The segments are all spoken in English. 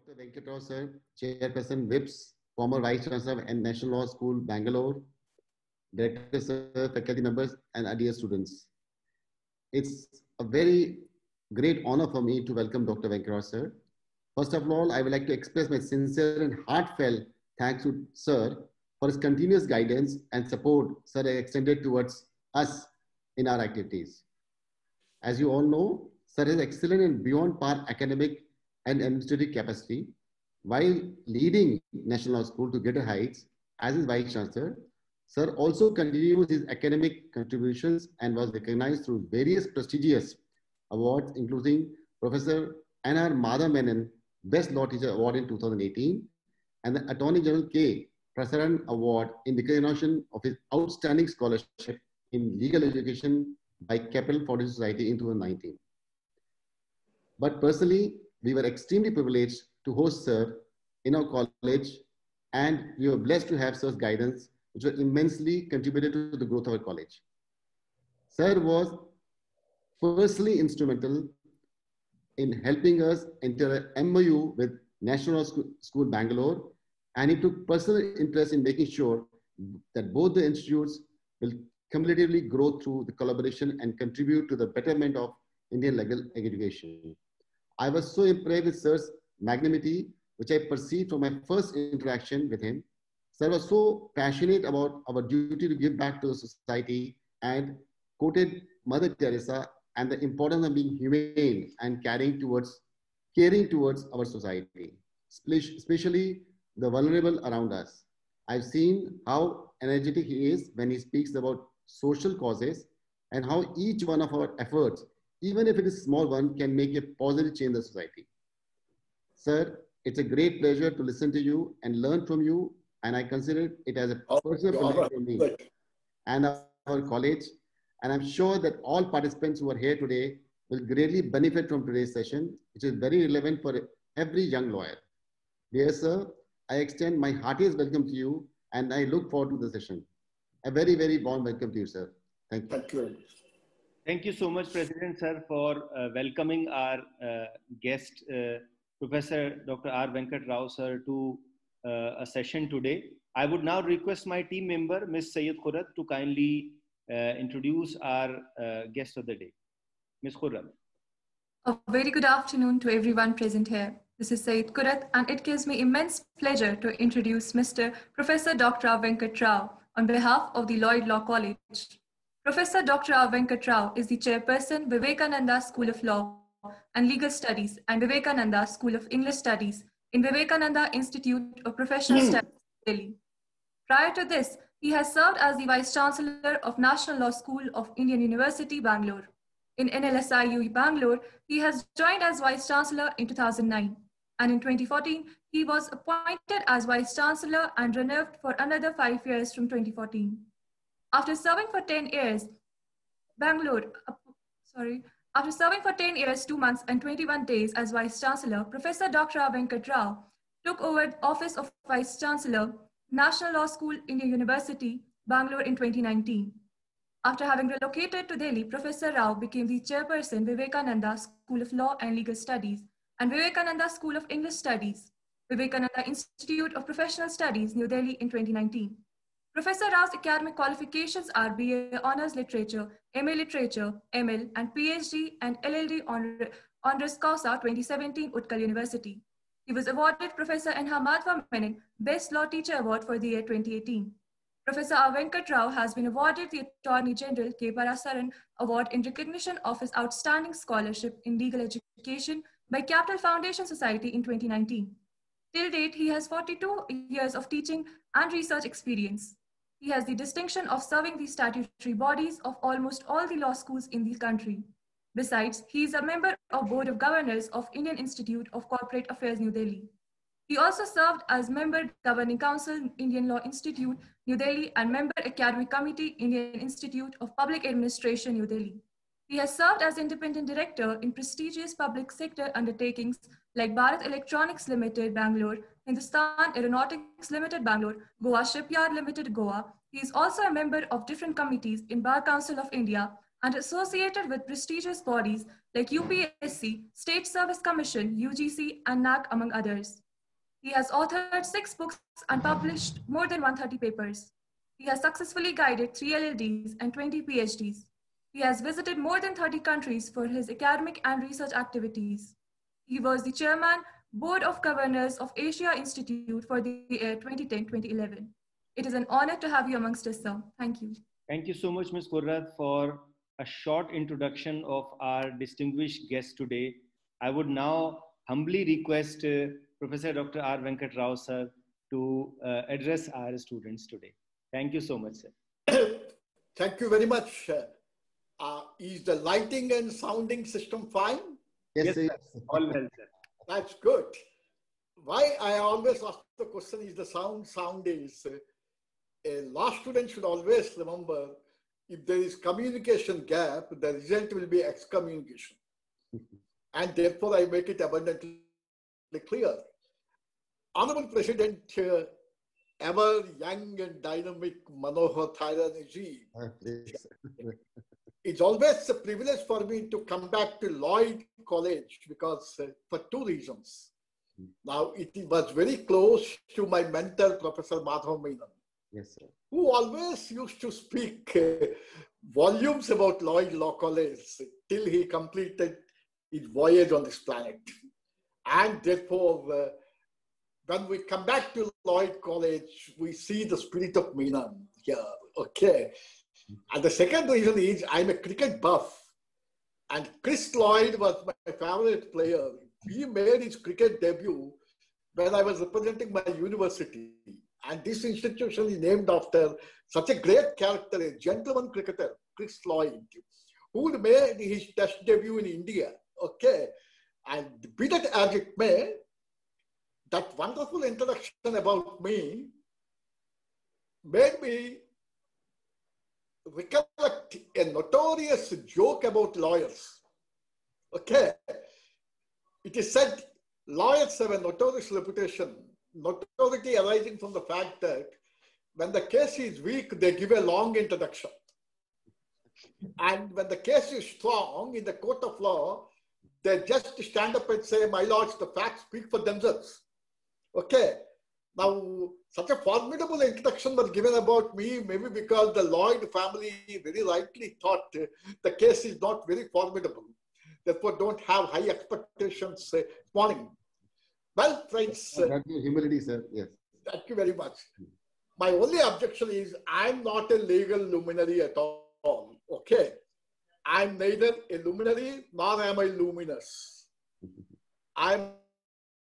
Dr. Venkatrao sir, Chairperson WIPS, former Vice Chancellor and National Law School, Bangalore, Director sir, faculty members, and our dear students. It's a very great honor for me to welcome Dr. Venkatrao sir. First of all, I would like to express my sincere and heartfelt thanks to sir for his continuous guidance and support sir has extended towards us in our activities. As you all know, sir is excellent and beyond par academic and administrative capacity. While leading National Law School to greater heights as his Vice Chancellor, sir also continues his academic contributions and was recognized through various prestigious awards, including Professor N.R. Madhav Menon Best Law Teacher Award in 2018 and the Attorney General K. Prasaran Award in recognition of his outstanding scholarship in legal education by Capital Foundation Society in 2019. But personally, we were extremely privileged to host sir in our college, and we were blessed to have sir's guidance, which was immensely contributed to the growth of our college. Sir was personally instrumental in helping us enter an MOU with National Law School Bangalore, and he took personal interest in making sure that both the institutes will cumulatively grow through the collaboration and contribute to the betterment of Indian legal education. I was so impressed with sir's magnanimity, which I perceived from my first interaction with him. Sir was so passionate about our duty to give back to the society and quoted Mother Teresa and the importance of being humane and caring towards our society, especially the vulnerable around us. I've seen how energetic he is when he speaks about social causes and how each one of our efforts, even if it is a small one, can make a positive change in the society. Sir, it's a great pleasure to listen to you and learn from you, and I consider it as a personal pleasure for me and our college. And I'm sure that all participants who are here today will greatly benefit from today's session, which is very relevant for every young lawyer. Dear sir, I extend my heartiest welcome to you, and I look forward to the session. A very, very warm welcome to you, sir. Thank you. Thank you. Thank you so much, President sir, for welcoming our guest, Professor Dr. R. Venkat Rao sir, to a session today. I would now request my team member, Ms. Syed Khurram, to kindly introduce our guest of the day. Ms. Khurram. A very good afternoon to everyone present here. This is Syed Khurram, and it gives me immense pleasure to introduce Mr. Professor Dr. R. Venkat Rao on behalf of the Lloyd Law College. Professor Dr. R. Venkat Rao is the chairperson, Vivekananda School of Law and Legal Studies and Vivekananda School of English Studies in Vivekananda Institute of Professional Studies, Delhi. Prior to this, he has served as the Vice Chancellor of National Law School of Indian University, Bangalore. In NLSIU Bangalore, he has joined as Vice Chancellor in 2009. And in 2014, he was appointed as Vice Chancellor and renewed for another 5 years from 2014. After serving for 10 years, After serving for 10 years, 2 months and 21 days as Vice Chancellor, Professor Dr. R. Venkat Rao took over the office of Vice Chancellor, National Law School, Indian University, Bangalore in 2019. After having relocated to Delhi, Professor Rao became the chairperson, Vivekananda School of Law and Legal Studies and Vivekananda School of English Studies, Vivekananda Institute of Professional Studies, New Delhi in 2019. Professor Rao's academic qualifications are BA Honours Literature, MA Literature, ML, and PhD and LLD Honoris Causa 2017, Utkal University. He was awarded Professor N.R. Madhav Menon Best Law Teacher Award for the year 2018. Professor R. Venkat Rao has been awarded the Attorney General K. Prasaran Award in recognition of his outstanding scholarship in legal education by Capital Foundation Society in 2019. Till date, he has 42 years of teaching and research experience. He has the distinction of serving the statutory bodies of almost all the law schools in the country. Besides, he is a member of Board of Governors of Indian Institute of Corporate Affairs, New Delhi. He also served as member Governing Council, Indian Law Institute, New Delhi, and member Academic Committee, Indian Institute of Public Administration, New Delhi. He has served as independent director in prestigious public sector undertakings like Bharat Electronics Limited, Bangalore, Hindustan Aeronautics Limited, Bangalore, Goa Shipyard Limited, Goa. He is also a member of different committees in Bar Council of India and associated with prestigious bodies like UPSC, State Service Commission, UGC, and NAC, among others. He has authored 6 books and published more than 130 papers. He has successfully guided 3 LLDs and 20 PhDs. He has visited more than 30 countries for his academic and research activities. He was the chairman, Board of Governors of Asia Institute for the year 2010-2011. It is an honor to have you amongst us, sir. Thank you. Thank you so much, Ms. Khurrat, for a short introduction of our distinguished guest today. I would now humbly request Professor Dr. R. Venkat Rao, sir, to address our students today. Thank you so much, sir. Thank you very much. Is the lighting and sounding system fine? Yes, Sir. All well, sir. That's good. Why I always ask the question is the sound is, a law student should always remember, if there is communication gap, the result will be excommunication. And therefore I make it abundantly clear. Honorable President, ever young and dynamic Manohar Thairani-ji, it's always a privilege for me to come back to Lloyd College because for 2 reasons. Now, it was very close to my mentor, Professor Madhav Menon. Yes, sir. Who always used to speak volumes about Lloyd Law College till he completed his voyage on this planet. And therefore, when we come back to Lloyd College, we see the spirit of Menon here. Okay. And the second reason is I'm a cricket buff. And Chris Lloyd was my favorite player. He made his cricket debut when I was representing my university. And this institution is named after such a great character, a gentleman cricketer, Chris Lloyd, who made his test debut in India. Okay. And be that as it may, that wonderful introduction about me made me recollect a notorious joke about lawyers. Okay. It is said lawyers have a notorious reputation, notoriety arising from the fact that when the case is weak, they give a long introduction. And when the case is strong in the court of law, they just stand up and say, my lords, the facts speak for themselves. Okay. Now, such a formidable introduction was given about me, maybe because the Lloyd family very rightly thought the case is not very formidable. Therefore, don't have high expectations this morning. Well, friends. That's your humility, sir. Yes. Thank you very much. My only objection is I'm not a legal luminary at all. Okay. I'm neither a luminary nor am I luminous. I'm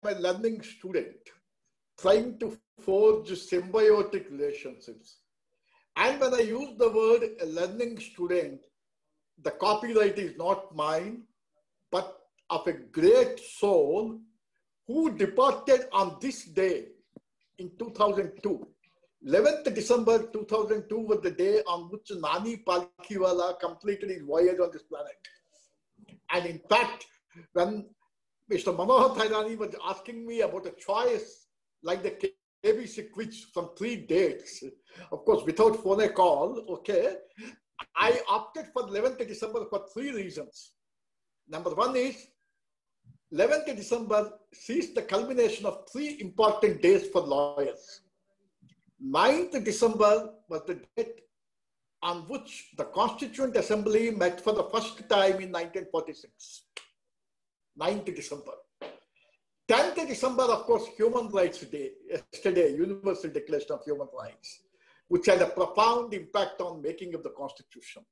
a learning student trying to forge symbiotic relationships. And when I use the word a learning student, the copyright is not mine, but of a great soul who departed on this day in 2002. 11th December 2002 was the day on which Nani Palkhiwala completed his voyage on this planet. And in fact, when Mr. Manohar Thairani was asking me about a choice like the ABC quiz from 3 dates, of course, without phone call, okay, I opted for 11th December for 3 reasons. Number 1 is 11th December sees the culmination of 3 important days for lawyers. 9th December was the date on which the Constituent Assembly met for the first time in 1946. 9th December. 10th December, of course, Human Rights Day, yesterday, Universal Declaration of Human Rights, which had a profound impact on making of the Constitution.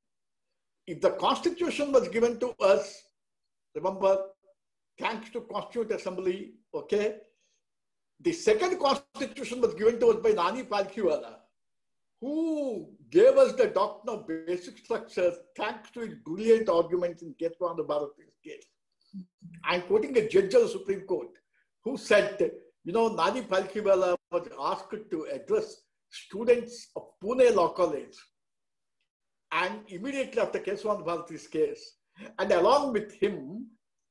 If the Constitution was given to us, remember, thanks to Constituent Assembly, okay, the second Constitution was given to us by Nani Palkhiwala, who gave us the doctrine of basic structures thanks to his brilliant arguments in Kesavanda Bharati's case. I'm quoting a judge of the Supreme Court who said, you know, Nani Palkhiwala was asked to address students of Pune Law College, and immediately after Kesavanda Bharati's case, and along with him,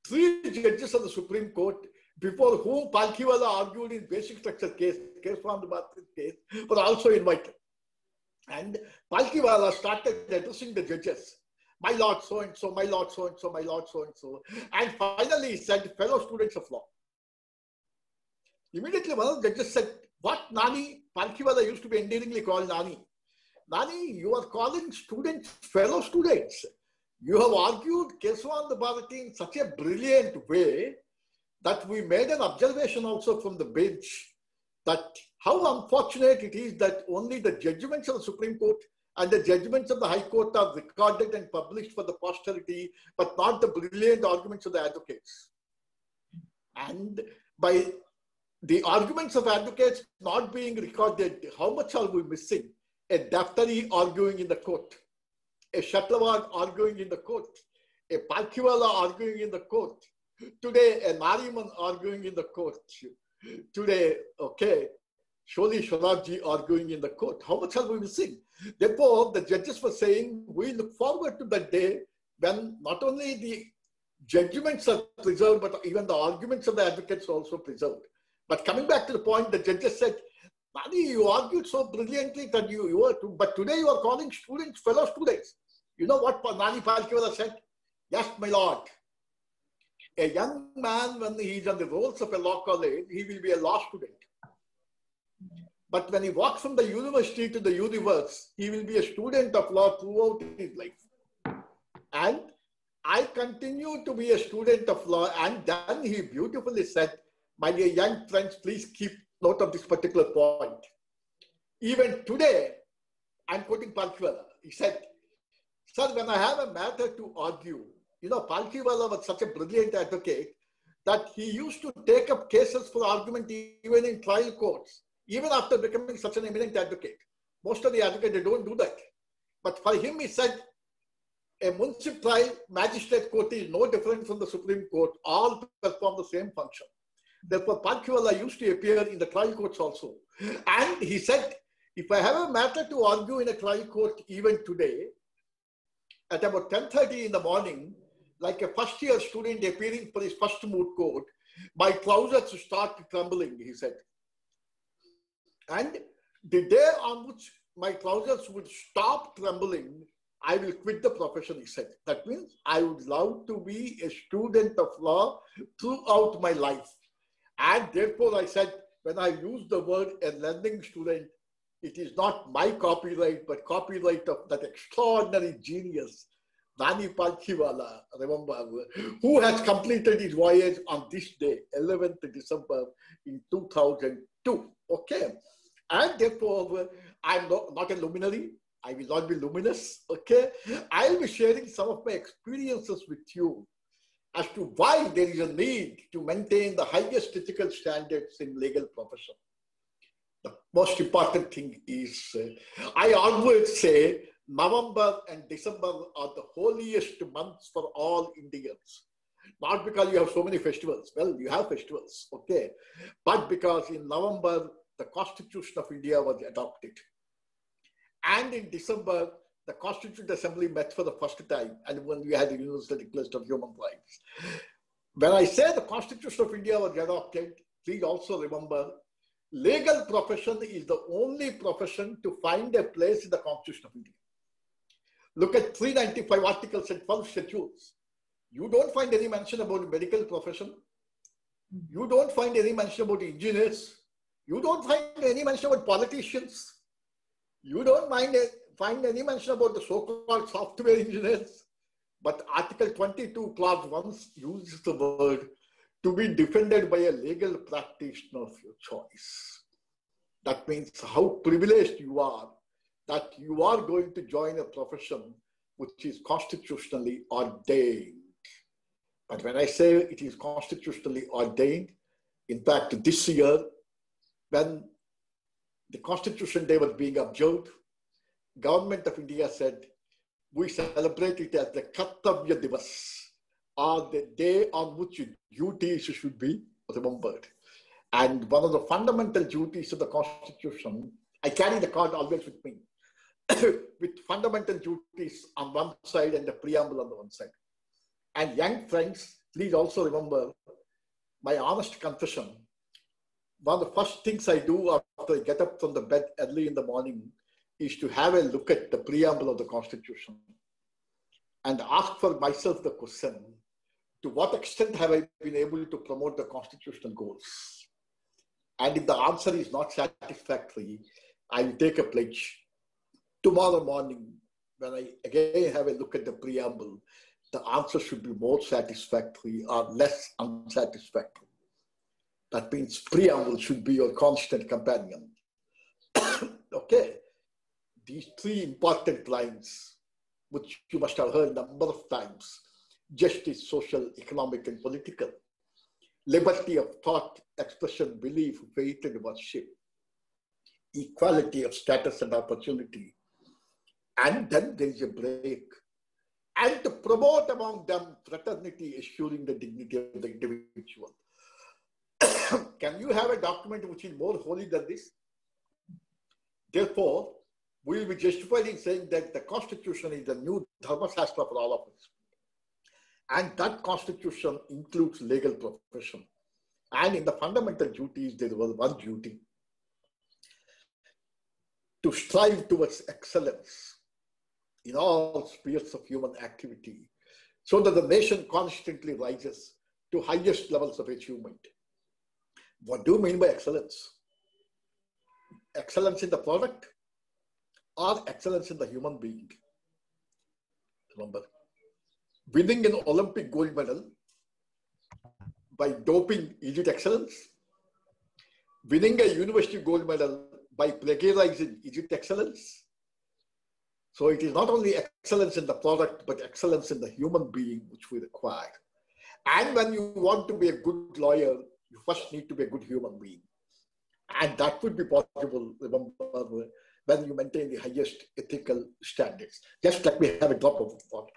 3 judges of the Supreme Court before whom Palkhiwala argued in basic structure case, Kesavanda Bharati's case, were also invited. And Palkhiwala started addressing the judges my lord so-and-so, my lord so-and-so, my lord so-and-so. And finally he said, fellow students of law. Immediately one of the judges said, what Nani? Palkhiwala used to be endearingly called Nani. Nani, you are calling students fellow students. You have argued Kesavanda Bharati in such a brilliant way that we made an observation also from the bench that how unfortunate it is that only the judgments of the Supreme Court and the judgments of the High Court are recorded and published for the posterity, but not the brilliant arguments of the advocates. And by the arguments of advocates not being recorded, how much are we missing? A Daftari arguing in the court, a Shatlawan arguing in the court, a Palkhiwala arguing in the court, today a Nariman arguing in the court, today, okay, Sholi Sharabji arguing in the court. How much are we missing? Therefore, the judges were saying, we look forward to that day when not only the judgments are preserved, but even the arguments of the advocates are also preserved. But coming back to the point, the judges said, Nani, you argued so brilliantly that you were, but today you are calling students fellow students. You know what Nani Palkhiwala said? Yes, my lord. A young man, when he is on the rolls of a law college, he will be a law student. But when he walks from the university to the universe, he will be a student of law throughout his life. And I continue to be a student of law. And then he beautifully said, my dear young friends, please keep note of this particular point. Even today, I'm quoting Palkhiwala. He said, sir, when I have a matter to argue, you know, Palkhiwala was such a brilliant advocate that he used to take up cases for argument even in trial courts, even after becoming such an eminent advocate. Most of the advocates, they don't do that. But for him, he said, a municipal trial magistrate court is no different from the Supreme Court. All perform the same function. Therefore, Palkhiwala used to appear in the trial courts also. And he said, if I have a matter to argue in a trial court even today, at about 10:30 in the morning, like a first-year student appearing for his first moot court, my trousers start trembling, he said. And the day on which my trousers would stop trembling, I will quit the profession, he said. That means I would love to be a student of law throughout my life. And therefore I said, when I use the word a learning student, it is not my copyright, but copyright of that extraordinary genius, Nani Palkhiwala, remember, who has completed his voyage on this day, 11th December in 2002. Okay. And therefore, I'm not a luminary. I will not be luminous. Okay. I'll be sharing some of my experiences with you as to why there is a need to maintain the highest ethical standards in legal profession. The most important thing is, I always say, November and December are the holiest months for all Indians. Not because you have so many festivals. Well, you have festivals, okay. But because in November, the Constitution of India was adopted. And in December, the Constituent Assembly met for the first time, and when we had the Universal Declaration of Human Rights. When I say the Constitution of India was adopted, please also remember, legal profession is the only profession to find a place in the Constitution of India. Look at 395 articles and 12 schedules. You don't find any mention about the medical profession. You don't find any mention about engineers. You don't find any mention about politicians. You don't find any mention about the so-called software engineers. But Article 22, Clause 1 uses the word to be defended by a legal practitioner of your choice. That means how privileged you are that you are going to join a profession which is constitutionally ordained. But when I say it is constitutionally ordained, in fact, this year, when the Constitution Day was being observed, Government of India said, we celebrate it as the Kartavya Divas, or the day on which duties should be remembered. And one of the fundamental duties of the Constitution, I carry the card always with me, with fundamental duties on one side and the preamble on the one side. And young friends, please also remember my honest confession. One of the first things I do after I get up from the bed early in the morning is to have a look at the preamble of the Constitution. and ask for myself the question, to what extent have I been able to promote the constitutional goals? And if the answer is not satisfactory, I will take a pledge. Tomorrow morning, when I again have a look at the preamble, the answer should be more satisfactory or less unsatisfactory. That means preamble should be your constant companion. Okay, these three important lines, which you must have heard a number of times: justice, social, economic, and political; liberty of thought, expression, belief, faith, and worship; equality of status and opportunity. And then there is a break. And to promote among them fraternity, assuring the dignity of the individual. Can you have a document which is more holy than this? Therefore, we will be justified in saying that the Constitution is the new Dharma Shastra for all of us. And that Constitution includes legal profession. And in the fundamental duties, there was one duty: to strive towards excellence in all spheres of human activity, so that the nation constantly rises to highest levels of achievement. What do you mean by excellence? Excellence in the product or excellence in the human being? Remember, winning an Olympic gold medal by doping, is it excellence? Winning a university gold medal by plagiarizing, is it excellence? So it is not only excellence in the product, but excellence in the human being which we require. And when you want to be a good lawyer, you first need to be a good human being. And that would be possible, remember, when you maintain the highest ethical standards. Just let me have a drop of water.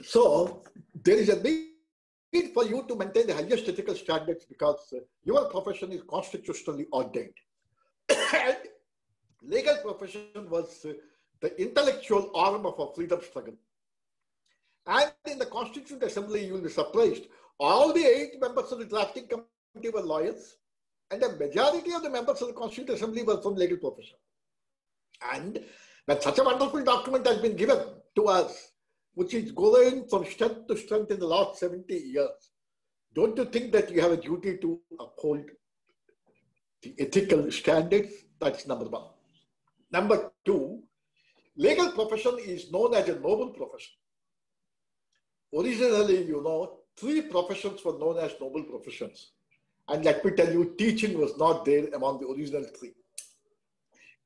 So there is a need for you to maintain the highest ethical standards because your profession is constitutionally ordained. And legal profession was the intellectual arm of our freedom struggle. And in the Constituent Assembly, you will be surprised, all the 8 members of the drafting committee were lawyers, and a majority of the members of the Constituent Assembly were from legal profession. And when such a wonderful document has been given to us, which is going from strength to strength in the last 70 years, don't you think that you have a duty to uphold the ethical standards? That's number one. Number two, legal profession is known as a noble profession. Originally, 3 professions were known as noble professions. And let me tell you, teaching was not there among the original 3.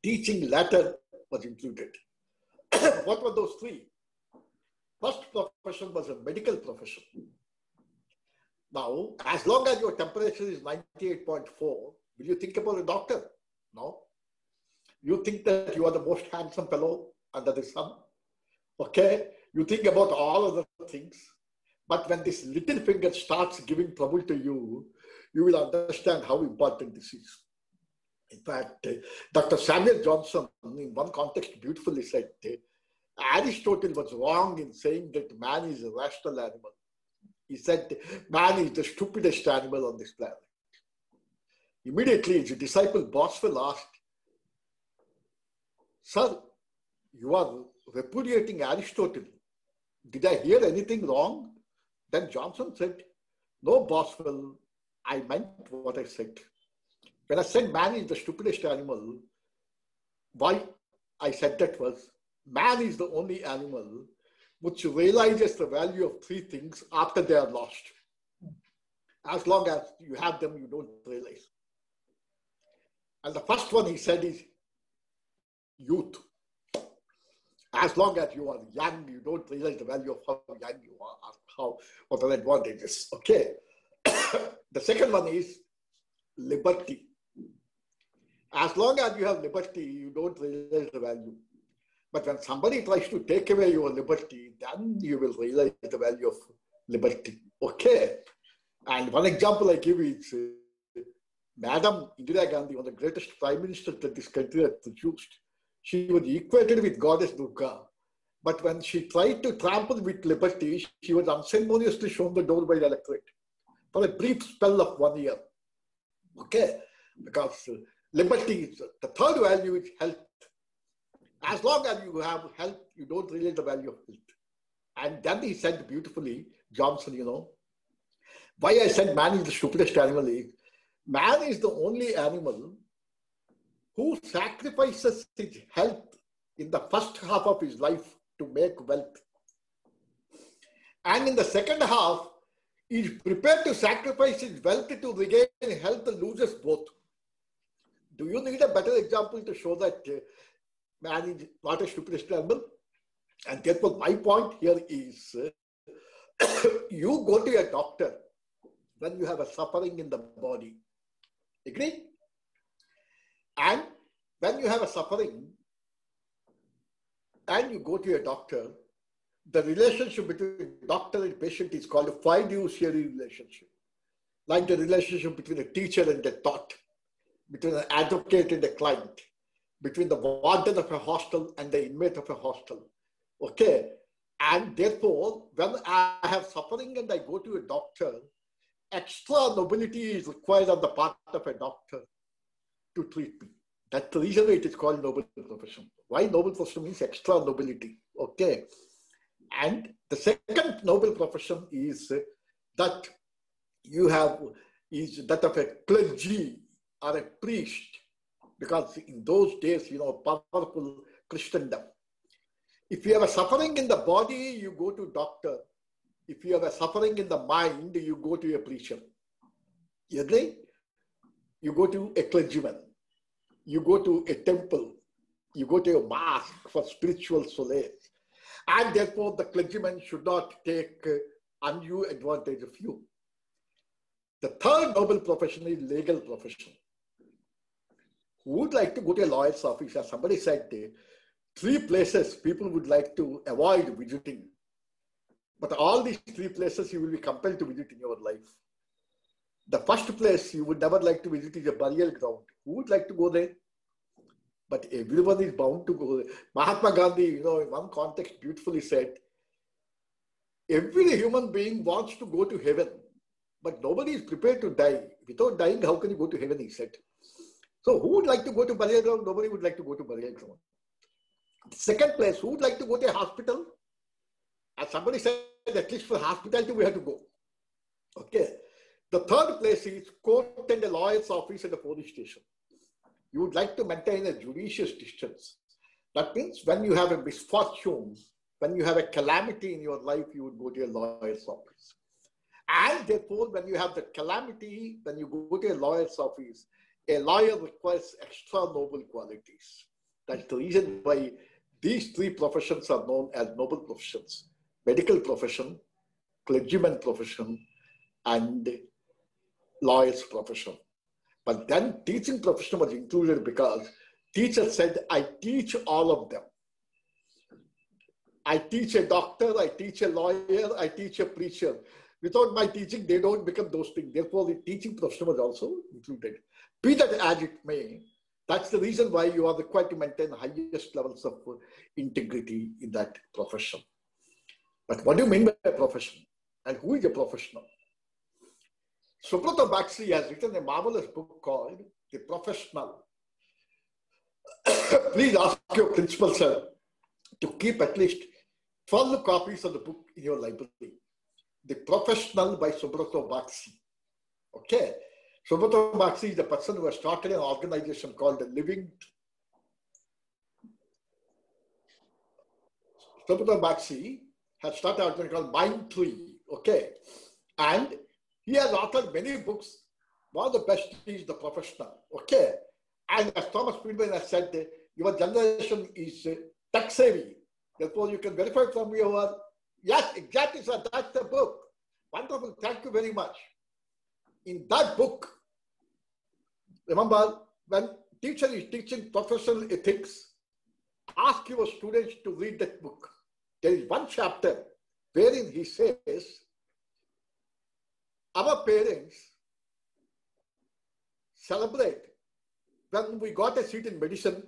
Teaching latter was included. What were those 3? First profession was a medical profession. Now, as long as your temperature is 98.4, will you think about a doctor? No. You think that you are the most handsome fellow under the sun. Okay? You think about all other things. But when this little finger starts giving trouble to you, you will understand how important this is. In fact, Dr. Samuel Johnson, in one context, beautifully said, Aristotle was wrong in saying that man is a rational animal. He said, man is the stupidest animal on this planet. Immediately, his disciple Boswell asked, "Sir, you are repudiating Aristotle. Did I hear anything wrong?" Then Johnson said, "No, Boswell, I meant what I said. When I said man is the stupidest animal, why I said that was, man is the only animal which realizes the value of 3 things after they are lost. As long as you have them, you don't realize. And the first one he said is youth. As long as you are young, you don't realize the value of how young you are, what are the advantages. Okay. The second one is liberty. As long as you have liberty, you don't realize the value. But when somebody tries to take away your liberty, then you will realize the value of liberty. Okay. And one example I give is Madam Indira Gandhi, one of the greatest prime ministers that this country has produced. She was equated with Goddess Durga. But when she tried to trample with liberty, she was unceremoniously shown the door by the electorate for a brief spell of 1 year. Okay? Because liberty is the third value is health. As long as you have health, you don't realize the value of health. And then he said beautifully, Johnson, you know, why I said man is the stupidest animal is, man is the only animal who sacrifices his health in the first half of his life to make wealth. And in the second half, he is prepared to sacrifice his wealth to regain health and loses both. Do you need a better example to show that man is not a stupidest animal? And therefore, my point here is, you go to a doctor when you have a suffering in the body. Agree? And when you have a suffering and you go to a doctor, the relationship between doctor and patient is called a fiduciary relationship. Like the relationship between a teacher and a taught, between an advocate and a client, between the warden of a hostel and the inmate of a hostel. Okay. And therefore, when I have suffering and I go to a doctor, extra nobility is required on the part of a doctor to treat me. That's the reason it is called noble profession. Why noble profession means extra nobility. Okay. And the second noble profession is that you have, is that of a clergy or a priest, because in those days, you know, powerful Christendom. If you have a suffering in the body, you go to doctor. If you have a suffering in the mind, you go to a preacher. You agree? You go to a clergyman. You go to a temple. You go to a mosque for spiritual solace. And therefore, the clergyman should not take undue advantage of you. The third noble profession is legal profession. Who would like to go to a lawyer's office? As somebody said, 3 places people would like to avoid visiting. But all these 3 places you will be compelled to visit in your life. The first place you would never like to visit is a burial ground. Who would like to go there? But everyone is bound to go there. Mahatma Gandhi, you know, in one context beautifully said, every human being wants to go to heaven, but nobody is prepared to die. Without dying, how can you go to heaven, he said. So who would like to go to burial ground? Nobody would like to go to burial ground. Second place, who would like to go to a hospital? As somebody said, at least for hospitality, we have to go. Okay. The third place is court and a lawyer's office and a police station. You would like to maintain a judicious distance. That means when you have a misfortune, when you have a calamity in your life, you would go to a lawyer's office. And therefore, when you have the calamity, when you go to a lawyer's office, a lawyer requires extra noble qualities. That's the reason why these 3 professions are known as noble professions: medical profession, clergyman profession, and lawyer's profession. But then teaching profession was included because teacher said, I teach all of them. I teach a doctor, I teach a lawyer, I teach a preacher. Without my teaching, they don't become those things. Therefore, the teaching profession was also included. Be that as it may, that's the reason why you are required to maintain highest levels of integrity in that profession. But what do you mean by a profession? And who is a professional? Subrata Bakshi has written a marvelous book called The Professional. Please ask your principal, sir, to keep at least 12 copies of the book in your library. The Professional by Subrata Bakshi. Okay. Subrata Bakshi is the person who has started an organization called the Living. Subrata Bakshi has started an organization called Mind Tree. Okay. And he has authored many books. One of the best is The Professional. Okay. And as Thomas Friedman has said, your generation is tech savvy. Therefore, you can verify from your, yes, exactly, sir, that's the book. Wonderful. Thank you very much. In that book, remember, when teacher is teaching professional ethics, ask your students to read that book. There is one chapter wherein he says, our parents celebrate when we got a seat in medicine,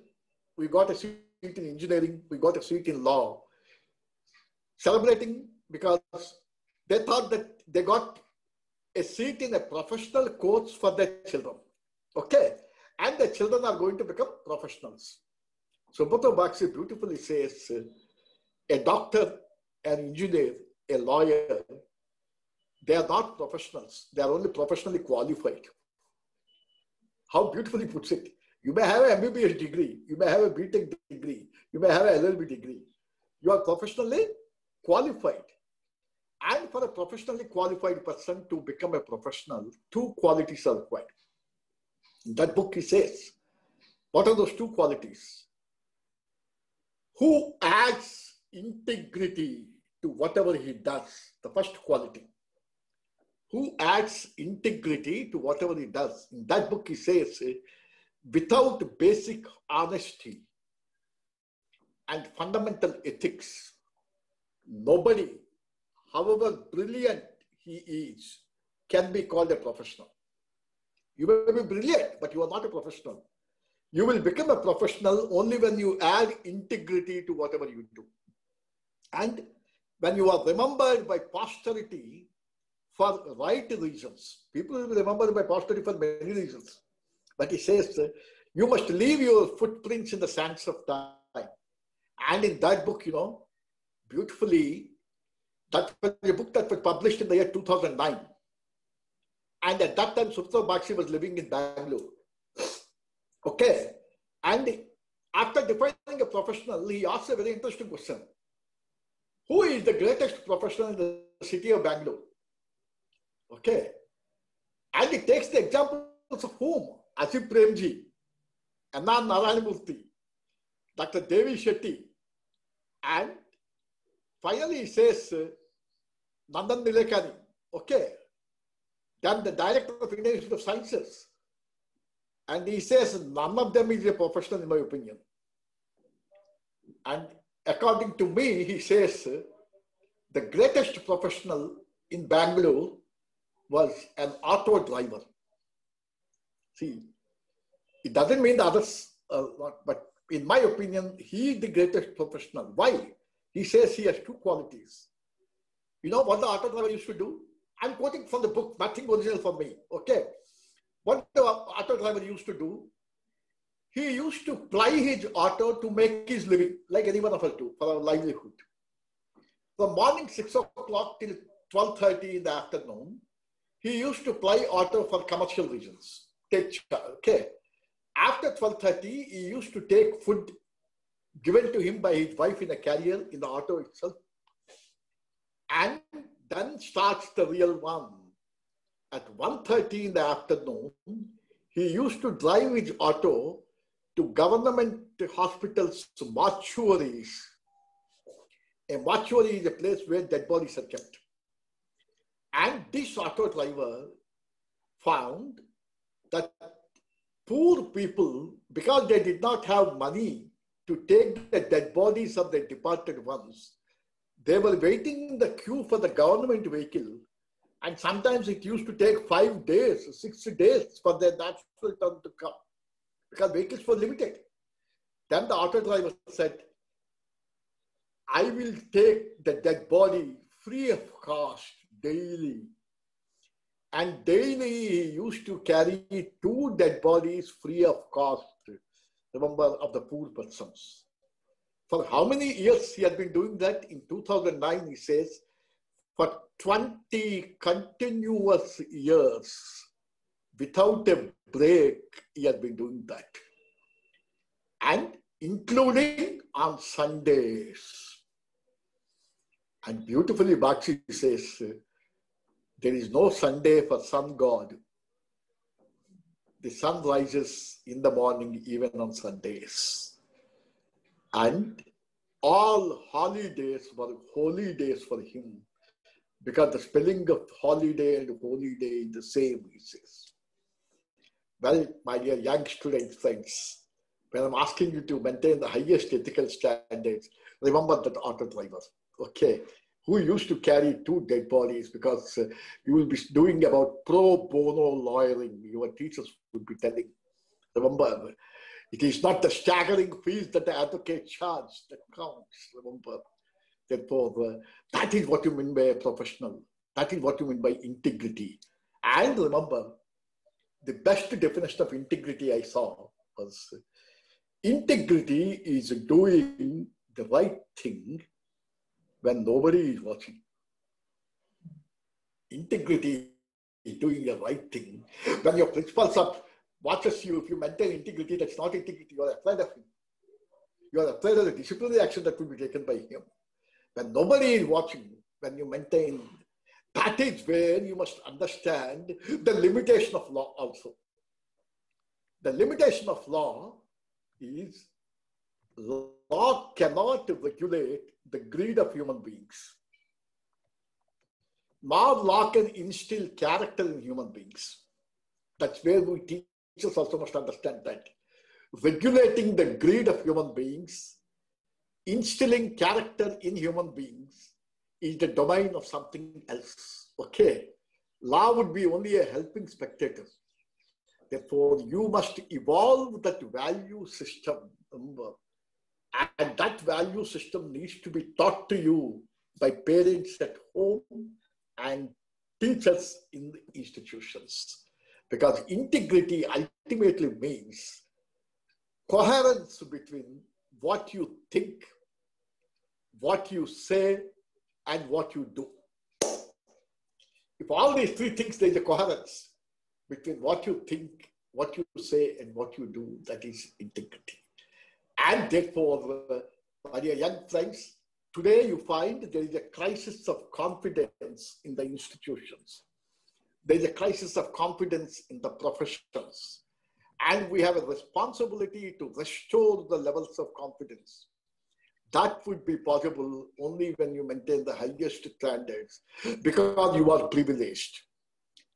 we got a seat in engineering, we got a seat in law, celebrating because they thought that they got a seat in a professional course for their children. Okay. And the children are going to become professionals. Subrata Bakshi beautifully says, a doctor, an engineer, a lawyer, they are not professionals. They are only professionally qualified. How beautifully puts it. You may have an MBBS degree, you may have a BTech degree, you may have an LLB degree. You are professionally qualified. And for a professionally qualified person to become a professional, two qualities are required. In that book, he says, what are those two qualities? Who adds integrity to whatever he does? The first quality. Who adds integrity to whatever he does? In that book, he says, without basic honesty and fundamental ethics, nobody, however brilliant he is, can be called a professional. You may be brilliant, but you are not a professional. You will become a professional only when you add integrity to whatever you do. And when you are remembered by posterity for right reasons, people will be remembered by posterity for many reasons. But he says, you must leave your footprints in the sands of time. And in that book, beautifully, that was a book that was published in the year 2009. And at that time, Subrata Bakshi was living in Bangalore. Okay. And after defining a professional, he asked a very interesting question. Who is the greatest professional in the city of Bangalore? Okay. And he takes the examples of whom? Asif Premji, Anna Narayanamurthy, Dr. Devi Shetty, and finally he says Nandan Nilekani. Okay. Then the director of Indian Institute of Sciences. And he says none of them is a professional in my opinion. And according to me, he says the greatest professional in Bangalore was an auto driver. See, it doesn't mean the others not, but in my opinion, he is the greatest professional. Why? He says he has two qualities. You know what the auto driver used to do? I'm quoting from the book, nothing original for me. Okay. What the auto driver used to do, he used to ply his auto to make his living, like any one of us do, for our livelihood. From morning 6 o'clock till 12:30 in the afternoon, he used to ply auto for commercial reasons. Okay. After 12:30, he used to take food given to him by his wife in a carrier in the auto itself. And then starts the real one. At 1:30 in the afternoon, he used to drive his auto to government hospitals, mortuaries. A mortuary is a place where dead bodies are kept. And this auto driver found that poor people, because they did not have money to take the dead bodies of their departed ones, they were waiting in the queue for the government vehicle. And sometimes it used to take 5 days, 6 days for their natural turn to come because vehicles were limited. Then the auto driver said, I will take the dead body free of cost daily. And daily he used to carry 2 dead bodies free of cost, remember, of the poor persons. For how many years he had been doing that? In 2009, he says, for 20 continuous years, without a break, he had been doing that. And including on Sundays. And beautifully, Bakshi says, there is no Sunday for sun god. The sun rises in the morning, even on Sundays. And all holidays were holy days for him, because the spelling of holiday and holy day is the same, he says. Well, my dear young student friends, when I'm asking you to maintain the highest ethical standards, remember that auto driver, okay, who used to carry 2 dead bodies, because you will be doing about pro bono lawyering, your teachers would be telling. Remember, it is not the staggering fees that the advocate charges that counts, remember. Therefore, that is what you mean by a professional. That is what you mean by integrity. And remember, the best definition of integrity I saw was Integrity is doing the right thing when nobody is watching. Integrity is doing the right thing when your principal watches you. If you maintain integrity, that's not integrity. You are afraid of him. You are afraid of the disciplinary action that will be taken by him. When nobody is watching, when you maintain, that is where you must understand the limitation of law also. The limitation of law is law cannot regulate the greed of human beings. Nor law can instill character in human beings. That's where we teachers also must understand that. Regulating the greed of human beings, instilling character in human beings is the domain of something else. Okay. Law would be only a helping spectator. Therefore, you must evolve that value system. And that value system needs to be taught to you by parents at home and teachers in the institutions. Because integrity ultimately means coherence between what you think, what you say, and what you do. If all these three things, there is a coherence between what you think, what you say, and what you do, that is integrity. And therefore, my dear young friends, today you find there is a crisis of confidence in the institutions. There is a crisis of confidence in the professions. And we have a responsibility to restore the levels of confidence. That would be possible only when you maintain the highest standards, because you are privileged.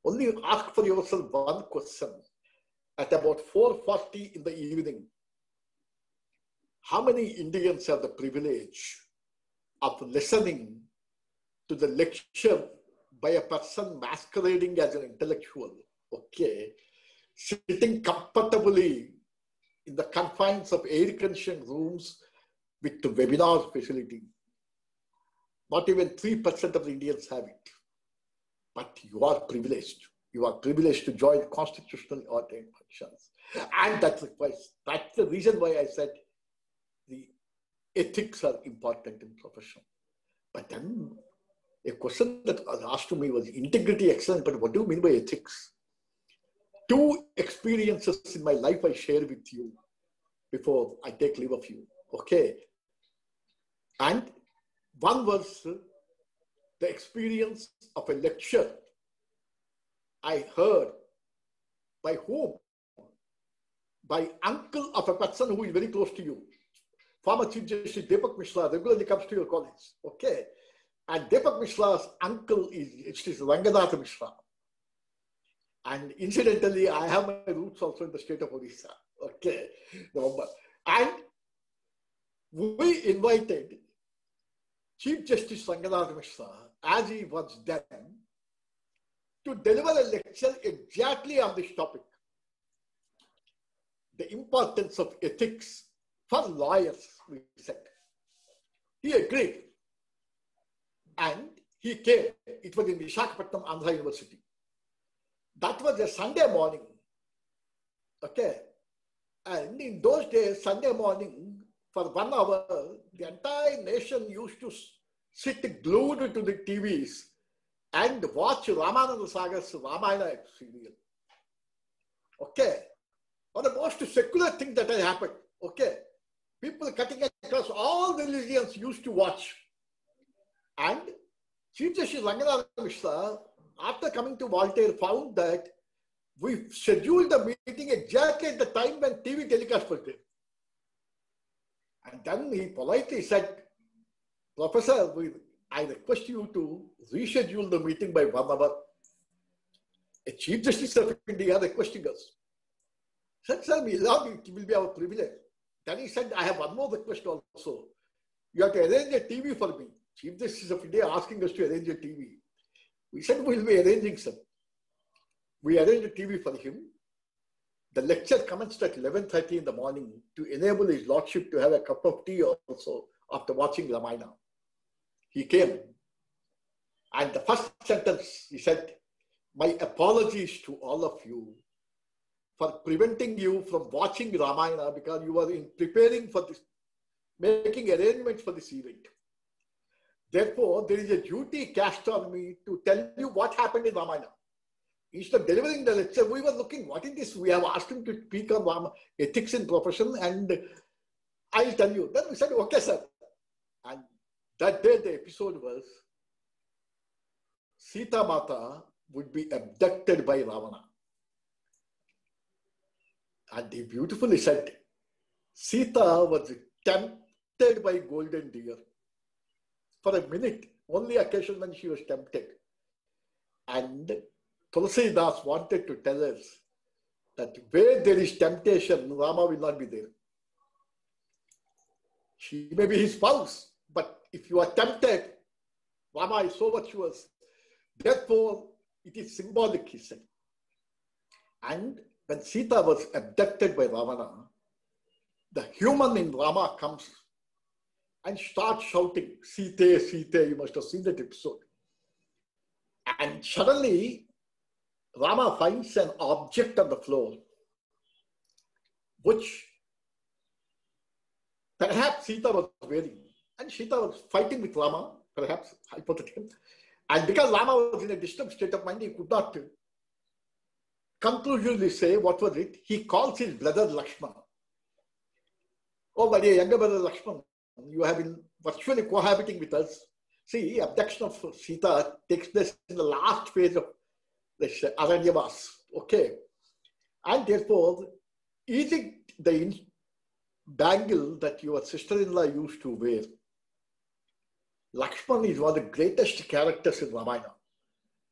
Only ask for yourself one question. At about 4:40 in the evening, how many Indians have the privilege of listening to the lecture by a person masquerading as an intellectual, okay, sitting comfortably in the confines of air-conditioned rooms with the webinar facility? Not even 3% of the Indians have it. But you are privileged. You are privileged to join constitutionally ordained functions. And that's the reason why I said the ethics are important in profession. But then a question that was asked to me was integrity, excellent, but what do you mean by ethics? Two experiences in my life I share with you before I take leave of you. Okay. And one was the experience of a lecture I heard. By whom? By uncle of a person who is very close to you. Former Chief Justice Deepak Mishra regularly comes to your college. Okay. And Deepak Mishra's uncle is Ranganatha Mishra. And incidentally, I have my roots also in the state of Odisha. Okay. And we invited Chief Justice Ranganatha Mishra, as he was then, to deliver a lecture exactly on this topic. The importance of ethics for lawyers, we said. He agreed. And he came. It was in Visakhapatnam, Andhra University. That was a Sunday morning. Okay. And in those days, Sunday morning, for 1 hour, the entire nation used to sit glued to the TVs and watch Ramananda Sagar's Ramayana serial. Okay. One of the most secular thing that had happened. Okay. People cutting across all religions used to watch. And Chief Justice Ranganatha Mishra, after coming to Voltaire, found that we scheduled the meeting exactly at the time when TV telecast was there. And then he politely said, Professor, I request you to reschedule the meeting by 1 hour. A Chief Justice of India requesting us. He said, sir, it will be our privilege. Then he said, I have one more request also. You have to arrange a TV for me. Chief Justice of India asking us to arrange a TV. We said, we will be arranging, sir. We arranged a TV for him. The lecture commenced at 11:30 in the morning to enable his lordship to have a cup of tea also after watching Ramayana. He came. And the first sentence, he said, my apologies to all of you for preventing you from watching Ramayana because you were preparing for this, making arrangements for this event. Therefore, there is a duty cast on me to tell you what happened in Ramayana. Instead of delivering the lecture, we were looking, what is this? We have asked him to speak on ethics in profession, and I'll tell you. Then we said, okay, sir. And that day, the episode was Sita Mata would be abducted by Ravana. And he beautifully said, Sita was tempted by golden deer. For a minute, only occasion when she was tempted. And Tulsidas wanted to tell us that where there is temptation, Rama will not be there. She may be his spouse, but if you are tempted, Rama is so virtuous. Therefore, it is symbolic, he said. And when Sita was abducted by Ravana, the human in Rama comes and starts shouting, Sita, Sita, you must have seen that episode. And suddenly, Rama finds an object on the floor, which perhaps Sita was wearing. And Sita was fighting with Rama, perhaps, hypothetically. And because Rama was in a disturbed state of mind, he could not conclusively say what was it. He calls his brother Lakshmana. Oh, my dear younger brother Lakshmana, you have been virtually cohabiting with us. See, abduction of Sita takes place in the last phase of this Aranyavas. Okay. And therefore, is it the bangle that your sister-in-law used to wear? Lakshman is one of the greatest characters in Ramayana.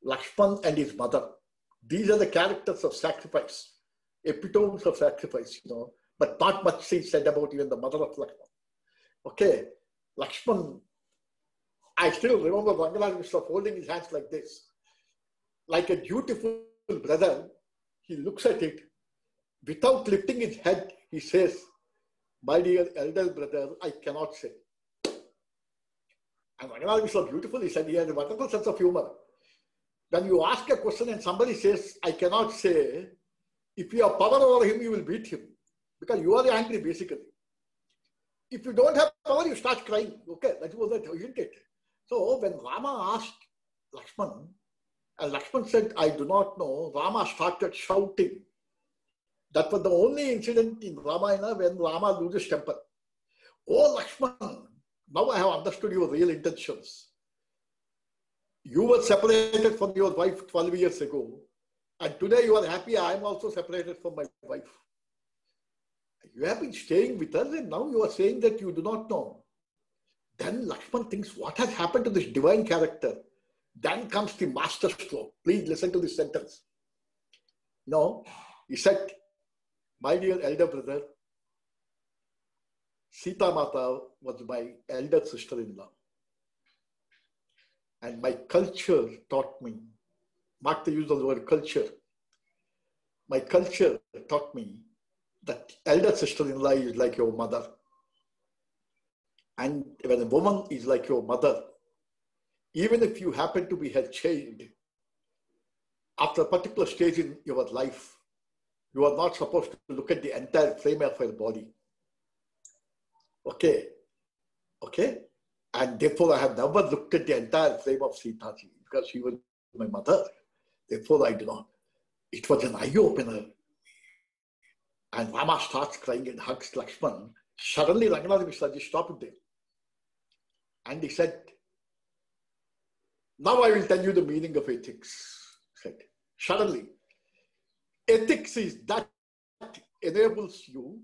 Lakshman and his mother. These are the characters of sacrifice, epitomes of sacrifice, you know, but not much is said about even the mother of Lakshman. Okay, Lakshman, I still remember Ranganath Mishra holding his hands like this. Like a dutiful brother, he looks at it. Without lifting his head, he says, my dear elder brother, I cannot say. And Ranganath Mishra beautifully said, he has a wonderful sense of humor. When you ask a question and somebody says, I cannot say, if you have power over him, you will beat him. Because you are angry, basically. If you don't have power, you start crying. Okay, that was it, isn't it? So when Rama asked Lakshman, and Lakshman said, I do not know, Rama started shouting. That was the only incident in Ramayana when Rama loses temper. Oh, Lakshman, now I have understood your real intentions. You were separated from your wife 12 years ago, and today you are happy I am also separated from my wife. You have been staying with us, and now you are saying that you do not know. Then Lakshman thinks, what has happened to this divine character? Then comes the master stroke. Please listen to this sentence. No, he said, my dear elder brother, Sita Mata was my elder sister-in-law. And my culture taught me, mark the use of the word culture. My culture taught me that elder sister-in-law is like your mother. And when a woman is like your mother, even if you happen to be her child, after a particular stage in your life, you are not supposed to look at the entire frame of her body. Okay. Okay. And therefore, I have never looked at the entire frame of Sita Ji because she was my mother. Therefore, I do not. It was an eye-opener. And Rama starts crying and hugs Lakshman. Suddenly, Ranganath Mishra ji stopped there. And he said, now I will tell you the meaning of ethics. He said, suddenly, ethics is that enables you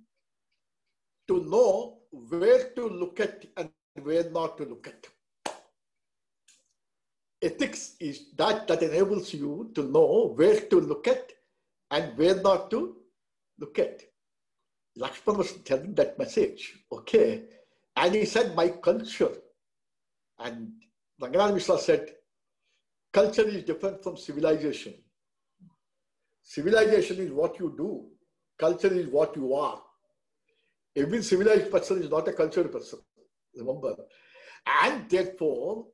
to know where to look at and where not to look at. Ethics is that enables you to know where to look at and where not to look at. Lakshman was telling that message, okay. And he said, my culture. And Ranganath Mishra said, culture is different from civilization. Civilization is what you do. Culture is what you are. Every civilized person is not a cultured person. Remember. And therefore,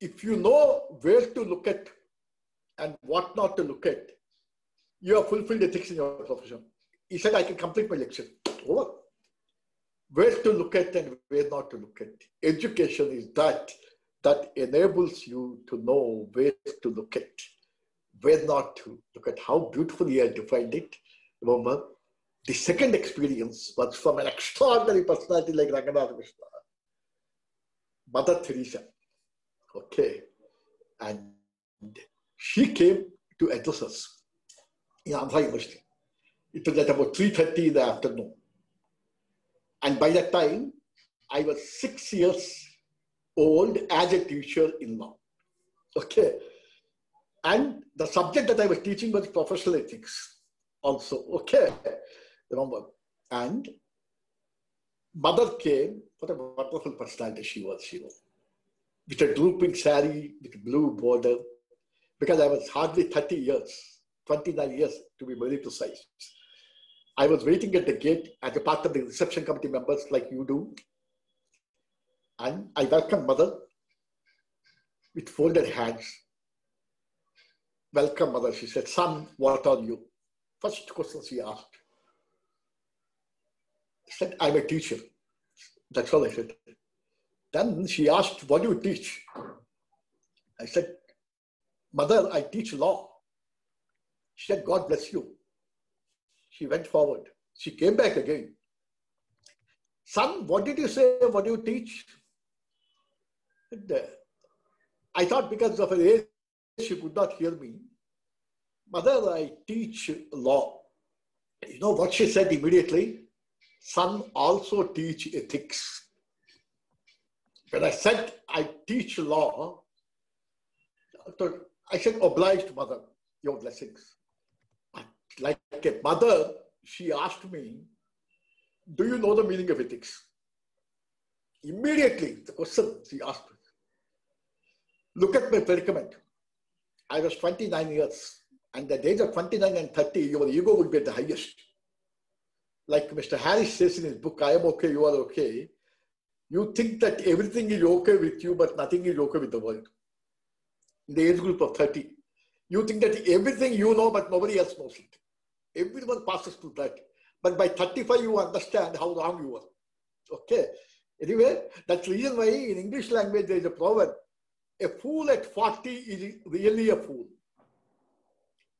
if you know where to look at and what not to look at, you have fulfilled ethics in your profession. He said, I can complete my lecture. Over. Where to look at and where not to look at. Education is that enables you to know where to look at, where not to look at. How beautifully I defined it. Remember, the second experience was from an extraordinary personality like Ranganatha Mishra, Mother Teresa. Okay. And she came to address us in Andhra University. It was at about 3:30 in the afternoon. And by that time, I was 6 years old as a teacher in law. Okay. And the subject that I was teaching was professional ethics also. Okay. Remember. And Mother came, what a wonderful personality she was, with a drooping sari, with a blue border, because I was hardly 30 years, 29 years to be very precise. I was waiting at the gate as a part of the reception committee members like you do. And I welcomed Mother with folded hands. Welcome, Mother. She said, son, what are you? First question she asked. I said, I'm a teacher. That's all I said. Then she asked, what do you teach? I said, Mother, I teach law. She said, God bless you. She went forward. She came back again. Son, what did you say? What do you teach? And, I thought because of her age, she could not hear me. Mother, I teach law. You know what she said immediately? Son, also teach ethics. When I said I teach law, I said, obliged, Mother, your blessings. Like a mother, she asked me, do you know the meaning of ethics? Immediately, the question she asked me. Look at my predicament. I was 29 years, and at the age of 29 and 30, your ego would be at the highest. Like Mr. Harris says in his book, I am okay, you are okay. You think that everything is okay with you, but nothing is okay with the world. In the age group of 30, you think that everything you know, but nobody else knows it. Everyone passes through that. But by 35, you understand how wrong you are. Okay. Anyway, that's the reason why in English language, there is a proverb. A fool at 40 is really a fool.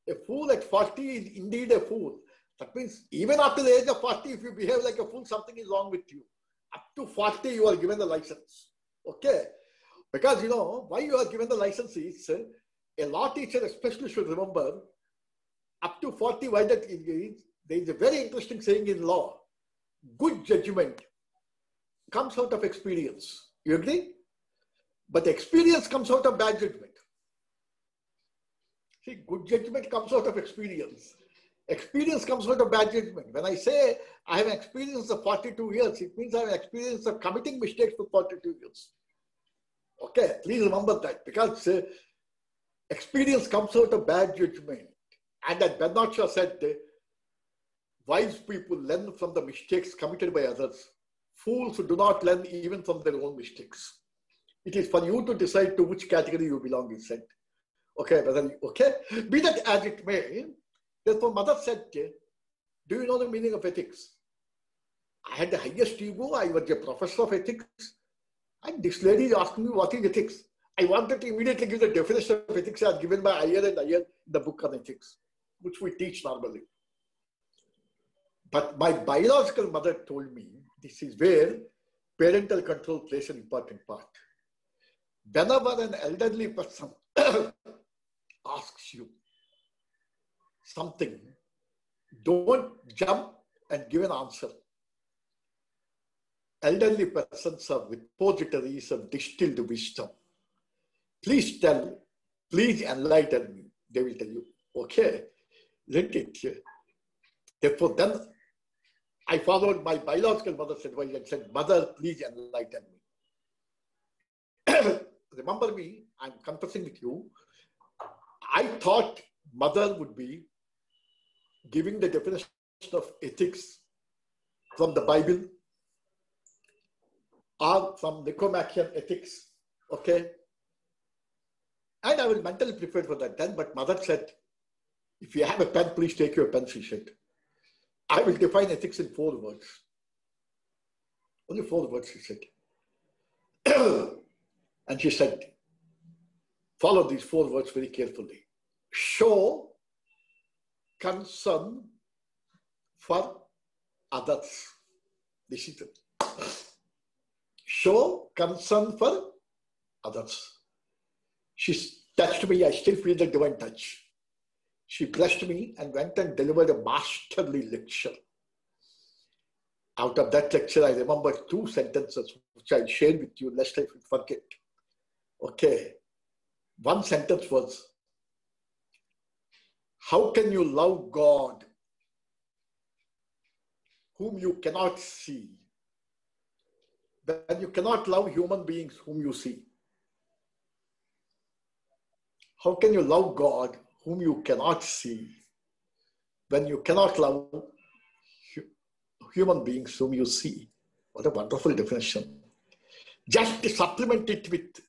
A fool at 40 is indeed a fool. That means even after the age of 40, if you behave like a fool, something is wrong with you. Up to 40, you are given the license. Okay. Because, you know, why you are given the license is, a law teacher especially should remember, up to 40, why that is, there is a very interesting saying in law. Good judgment comes out of experience. You agree? But experience comes out of bad judgment. See, good judgment comes out of experience. Experience comes out of bad judgment. When I say I have experience of 42 years, it means I have experience of committing mistakes for 42 years. Okay, please remember that, because experience comes out of bad judgment. And as Bernard Shaw said, wise people learn from the mistakes committed by others. Fools do not learn even from their own mistakes. It is for you to decide to which category you belong, he said. Okay, okay. Be that as it may, therefore Mother said, do you know the meaning of ethics? I had the highest ego. I was a professor of ethics. And this lady asked me, what is ethics? I wanted to immediately give the definition of ethics as given by Iyer and Iyer in the book on ethics, which we teach normally. But my biological mother told me, this is where parental control plays an important part. Whenever an elderly person asks you something, don't jump and give an answer. Elderly persons are repositories of distilled wisdom. Please tell, please enlighten me. They will tell you, okay, let it. Therefore, then I followed my biological mother's advice and said, Mother, please enlighten me. Remember me, I'm confessing with you. I thought Mother would be giving the definition of ethics from the Bible or from Nicomachean ethics, okay? And I was mentally prepared for that then, but Mother said, If you have a pen, please take your pen, she said. I will define ethics in 4 words. Only 4 words, she said. And she said, follow these 4 words very carefully. Show concern for others. This is it. Show concern for others. She touched me. I still feel the divine touch. She blessed me and went and delivered a masterly lecture. Out of that lecture, I remember 2 sentences which I'll share with you lest I forget. Okay. One sentence was, how can you love God whom you cannot see, when you cannot love human beings whom you see? How can you love God whom you cannot see when you cannot love human beings whom you see? What a wonderful definition. Just to supplement it with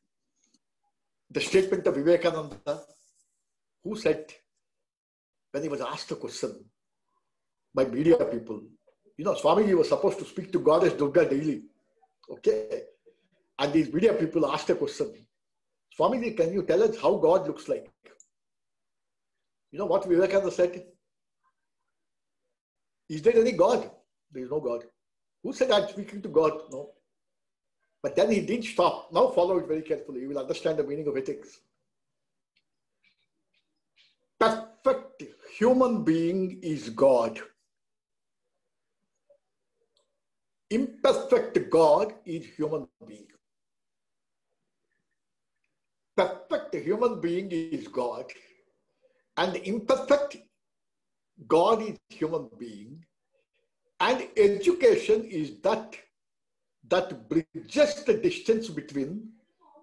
the statement of Vivekananda, who said, when he was asked a question by media people, you know, Swamiji was supposed to speak to Goddess Durga daily. Okay. And these media people asked a question, Swamiji, can you tell us how God looks like? You know what Vivekananda said? Is there any God? There is no God. Who said I'm speaking to God? No. But then he didn't stop. Now follow it very carefully. You will understand the meaning of ethics. Perfect human being is God. Imperfect God is human being. Perfect human being is God. And imperfect God is human being. And education is that bridges the distance between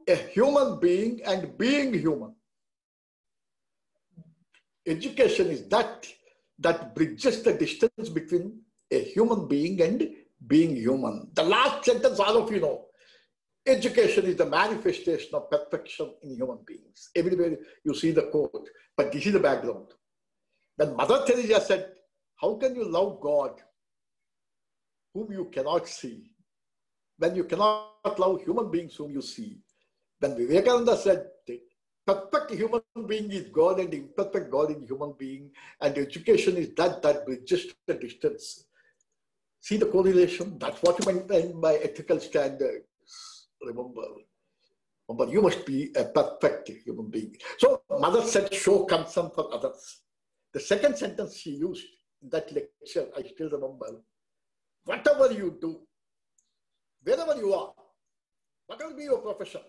a human being and being human. Education is that bridges the distance between a human being and being human. The last sentence, all of you know. Education is the manifestation of perfection in human beings. Everywhere you see the quote, but this is the background. When Mother Teresa said, how can you love God whom you cannot see, when you cannot love human beings whom you see? When Vivekananda said, perfect human being is God and imperfect God is human being, and education is that bridges the distance. See the correlation? That's what you meant by ethical standards. Remember, you must be a perfect human being. So Mother said, show concern for others. The second sentence she used in that lecture, I still remember. Whatever you do, wherever you are, whatever be your profession,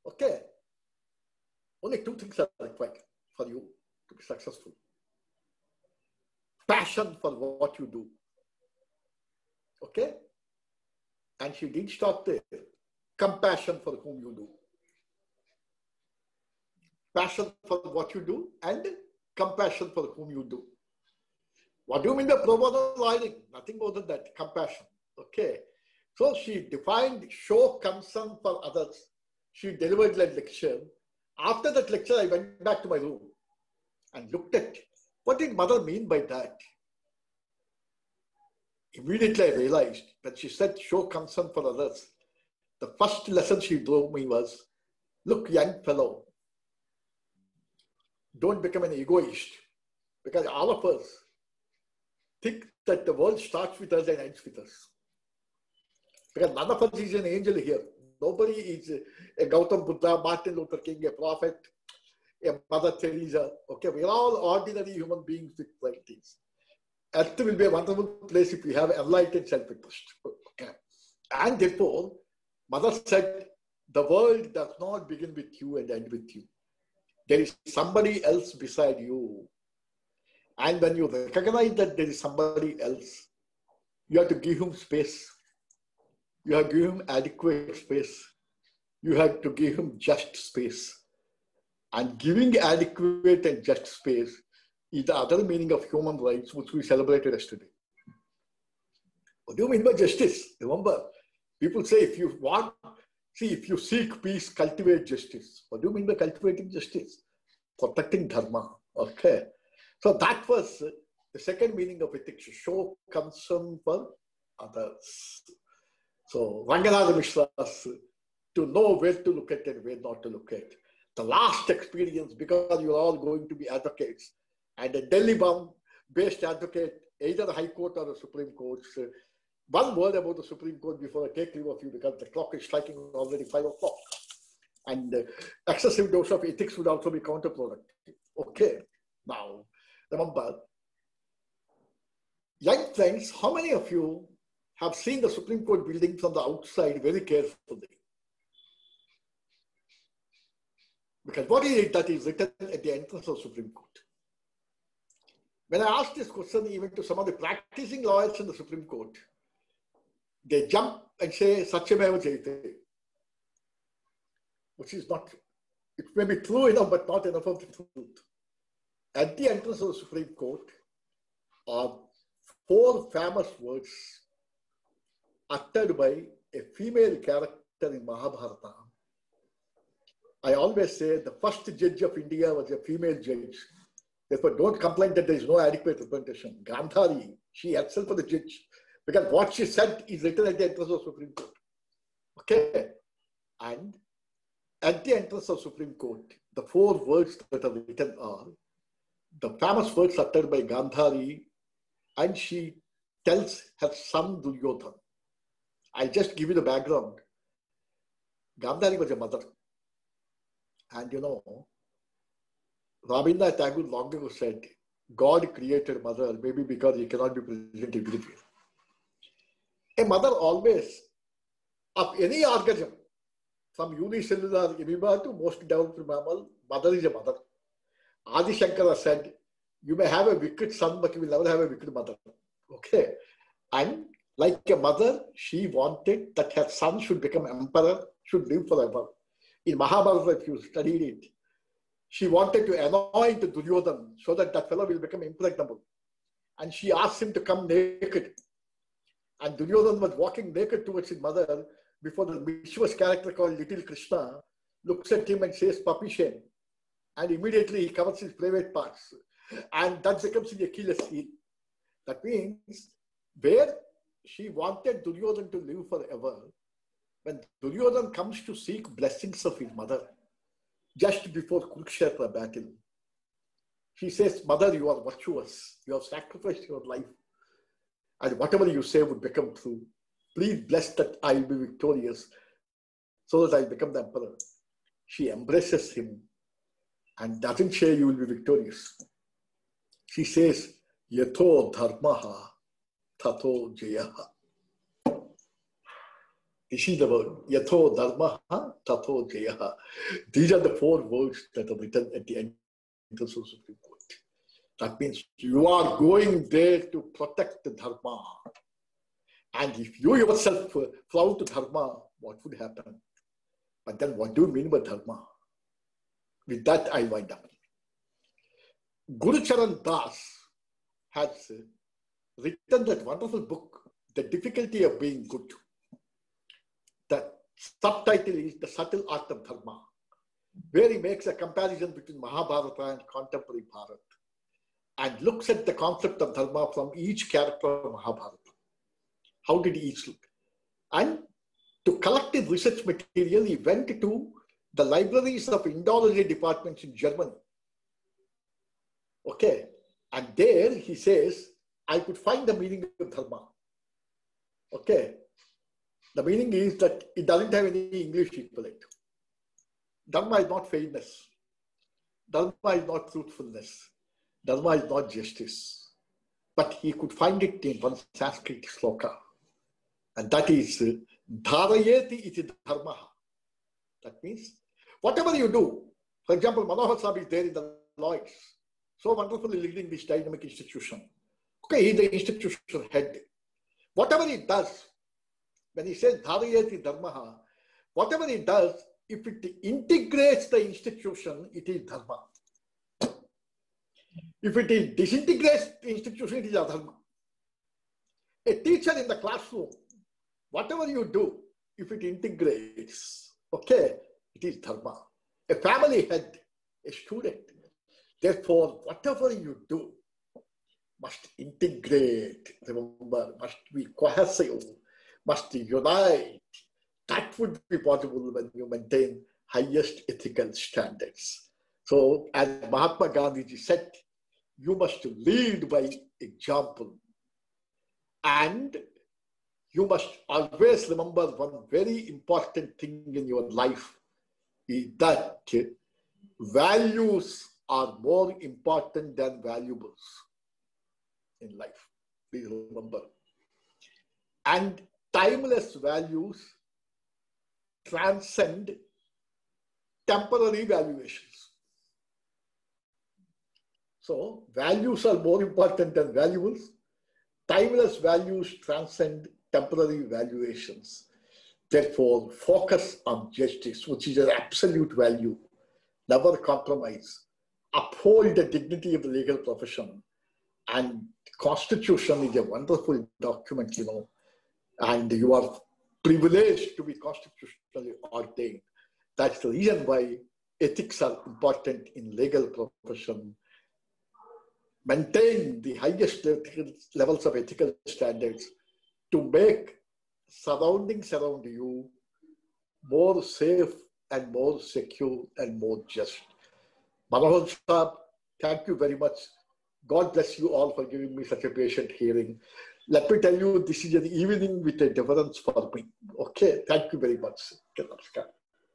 okay, only 2 things are required for you to be successful. Passion for what you do. Okay? And she didn't stop there. Compassion for whom you do. Passion for what you do and compassion for whom you do. What do you mean by pro bono lawyering? Nothing more than that. Compassion. Okay. So she defined show concern for others. She delivered that lecture. After that lecture, I went back to my room and looked at what did Mother mean by that. Immediately I realized that she said show concern for others. The first lesson she drove me was, look, young fellow, don't become an egoist, because all of us think that the world starts with us and ends with us. Because none of us is an angel here. Nobody is a Gautam Buddha, Martin Luther King, a prophet, a Mother Teresa. Okay, we're all ordinary human beings with qualities. Earth will be a wonderful place if we have enlightened self-interest. Okay. And therefore, Mother said, the world does not begin with you and end with you. There is somebody else beside you. And when you recognize that there is somebody else, you have to give him space. You have to give him adequate space. You have to give him just space. And giving adequate and just space is the other meaning of human rights, which we celebrated yesterday. What do you mean by justice? Remember, people say if you seek peace, cultivate justice. What do you mean by cultivating justice? Protecting dharma. Okay. So that was the second meaning of ethics, show concern for others. So Ranganatha Mishra's to know where to look at and where not to look at. The last experience, because you're all going to be advocates, and a Delhi-bound based advocate, either the High Court or the Supreme Court. One word about the Supreme Court before I take leave of you, because the clock is striking already 5 o'clock. And excessive dose of ethics would also be counterproductive. Okay, now, remember, young friends, how many of you have seen the Supreme Court building from the outside very carefully? Because what is it that is written at the entrance of the Supreme Court? When I asked this question even to some of the practicing lawyers in the Supreme Court, they jump and say, Satyameva Jayate, which is not, it may be true enough, but not enough of the truth. At the entrance of the Supreme Court are 4 famous words uttered by a female character in Mahabharata. I always say the first judge of India was a female judge. Therefore, don't complain that there is no adequate representation. Gandhari, she herself was the judge, because what she said is written at the entrance of the Supreme Court. Okay? And at the entrance of the Supreme Court, the 4 words that are written are the famous words uttered by Gandhari, and she tells her son Duryodhana. I'll just give you the background. Gandhari was a mother. And you know, Rabindranath Tagore long ago said, God created mother, maybe because he cannot be present everywhere. A mother always, of any organism, from unicellular amoeba to most developed mammal, mother is a mother. Adi Shankara said, you may have a wicked son, but you will never have a wicked mother. Okay. And like a mother, she wanted that her son should become emperor, should live forever. In Mahabharata, if you studied it, she wanted to anoint Duryodhana so that that fellow will become impregnable. And she asked him to come naked. And Duryodhana was walking naked towards his mother before the mischievous character called Little Krishna looks at him and says, Papi shame. And immediately he covers his private parts. And that becomes the Achilles heel. That means where she wanted Duryodhana to live forever, when Duryodhana comes to seek blessings of his mother, just before Kurukshetra battle, she says, Mother, you are virtuous. You have sacrificed your life. And whatever you say would become true. Please bless that I will be victorious so that I become the emperor. She embraces him and doesn't say you will be victorious. She says, Yatho dharmaha tato jayaha. This is the word, Yatho dharmaha tato jayaha. These are the 4 words that are written at the end of the Supreme Court. That means you are going there to protect the dharma. And if you yourself flout to dharma, what would happen? But then what do you mean by dharma? With that, I wind up. Guru Charan Das has written that wonderful book, The Difficulty of Being Good. The subtitle is The Subtle Art of Dharma, where he makes a comparison between Mahabharata and contemporary Bharat and looks at the concept of dharma from each character of Mahabharata. How did each look? And to collect his research material, he went to the libraries of Indology departments in Germany. Okay. And there he says, I could find the meaning of dharma. Okay. The meaning is that it doesn't have any English equivalent. Dharma is not fairness. Dharma is not truthfulness. Dharma is not justice. But he could find it in one Sanskrit sloka. And that is dharayeti iti dharma. That means whatever you do, for example, Manohar Saab is there in the Lloyds, so wonderfully leading this dynamic institution. Okay, he's the institution head. Whatever he does, when he says dharayeti dharma, whatever he does, if it integrates the institution, it is dharma. If it disintegrates the institution, it is adharma. A teacher in the classroom, whatever you do, if it integrates, okay, it is dharma. A family head, a student, Therefore, whatever you do must integrate, remember, must be cohesive, must unite. That would be possible when you maintain highest ethical standards. So, as Mahatma Gandhi said, you must lead by example. And you must always remember one very important thing in your life is that values are more important than valuables in life. Please remember. And timeless values transcend temporary valuations. So values are more important than valuables. Timeless values transcend temporary valuations. Therefore, focus on justice, which is an absolute value. Never compromise. Uphold the dignity of the legal profession. And Constitution is a wonderful document, you know, and you are privileged to be constitutionally ordained. That's the reason why ethics are important in legal profession. Maintain the highest levels of ethical standards to make surroundings around you more safe and more secure and more just. Manohar Saab, thank you very much. God bless you all for giving me such a patient hearing. Let me tell you, this is an evening with a difference for me. Okay, thank you very much.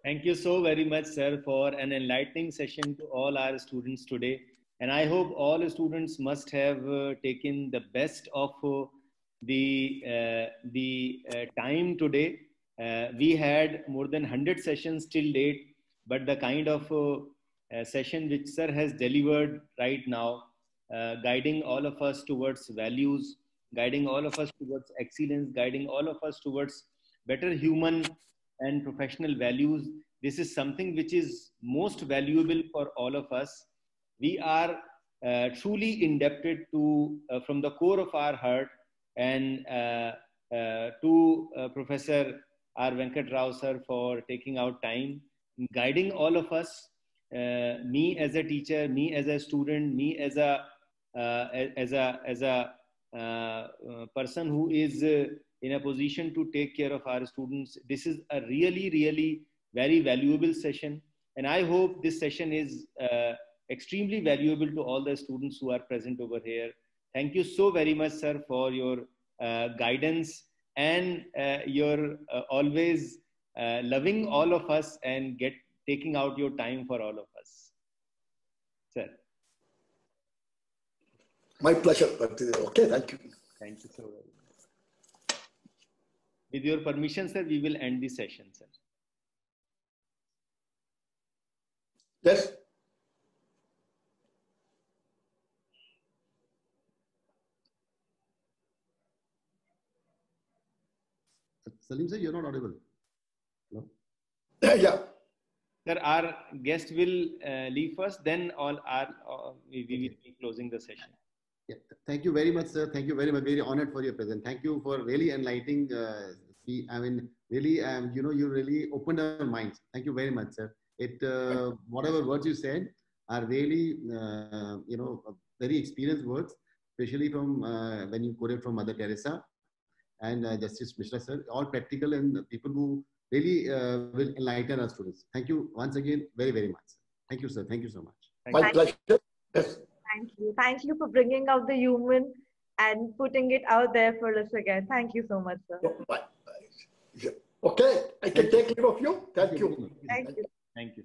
Thank you so very much, sir, for an enlightening session to all our students today. And I hope all students must have taken the best of the time today. We had more than 100 sessions till date, but the kind of session which sir has delivered right now, guiding all of us towards values, guiding all of us towards excellence, guiding all of us towards better human and professional values. This is something which is most valuable for all of us. We are truly indebted to, from the core of our heart, and to Professor R. Venkat Rao sir for taking out time, guiding all of us, me as a teacher, me as a student, me as a person who is in a position to take care of our students. This is a really, really very valuable session. And I hope this session is extremely valuable to all the students who are present over here. Thank you so very much, sir, for your guidance and your always loving all of us and taking out your time for all of us. Sir. My pleasure. Okay, thank you. Thank you so very much. With your permission, sir, we will end the session, sir. Yes. Salim sir, you're not audible. No? Yeah. Sir, our guest will leave first, then we will be closing the session. Yeah. Thank you very much, sir. Thank you very much. Very honored for your presence. Thank you for really enlightening. I mean, really, you know, you really opened our minds. Thank you very much, sir. Whatever words you said are really, you know, very experienced words, especially from when you quoted from Mother Teresa and Justice Mishra, sir. All practical and people who really will enlighten our students. Thank you once again very, very much. Thank you, sir. Thank you so much. My pleasure. Yes. Thank you. Thank you for bringing out the human and putting it out there for us again. Thank you so much, sir. Bye. Okay, I can take leave of you. Thank you. Thank you. Thank you.